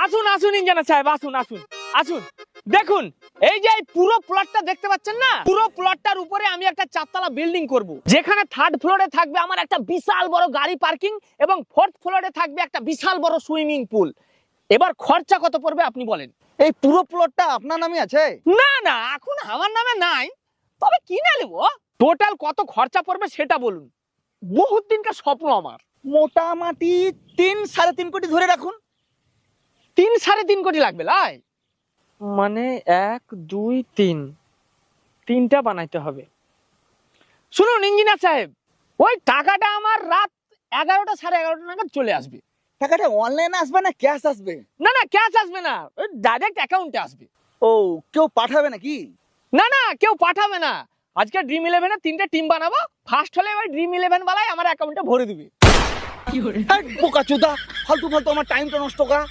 আসুন আসুন ইঞ্জিনিয়ার সাহেব, আসুন আসুন আসুন। দেখুন এই যে এই পুরো প্লটটা দেখতে পাচ্ছেন না, পুরো প্লটটার উপরে আমি একটা চারতলা বিল্ডিং করব, যেখানে থার্ড ফ্লোরে থাকবে আমার একটা বিশাল বড় গাড়ি পার্কিং এবং ফোর্থ ফ্লোরে থাকবে একটা বিশাল বড় সুইমিং পুল। এবার খরচা কত পড়বে আপনি বলেন? এই পুরো প্লটটা আপনার নামে আছে? না না, এখন আমার নামে নাই, তবে কিনে নেব। টোটাল কত খরচা পড়বে সেটা বলুন, বহুত দিনকার স্বপ্ন আমার। মোটামুটি 3-3.5 কোটি ধরে রাখুন। 3-3.5 কোটি লাগবে লাই? মানে 1 2 3, তিনটা বানাইতে হবে। শুনুন ইঞ্জিনিয়ার সাহেব, ওই টাকাটা আমার রাত 11টা 11:30 নাগাদ চলে আসবে। টাকাটা অনলাইনে আসবে না ক্যাশ আসবে? না না, ক্যাশ আসবে না, ওই ডাইরেক্ট অ্যাকাউন্টে আসবে। ও, কেউ পাঠাবে নাকি? না না, কেউ পাঠাবে না। আজকে ড্রিম ইলেভেনে 3টে টিম বানাবো, ফার্স্ট হলে ওই ড্রিম ইলেভেন বালাই আমার অ্যাকাউন্টে ভরে দিবে। বোকাচোদা, ফালতু ফালতু আমার টাইমটা নষ্ট করা।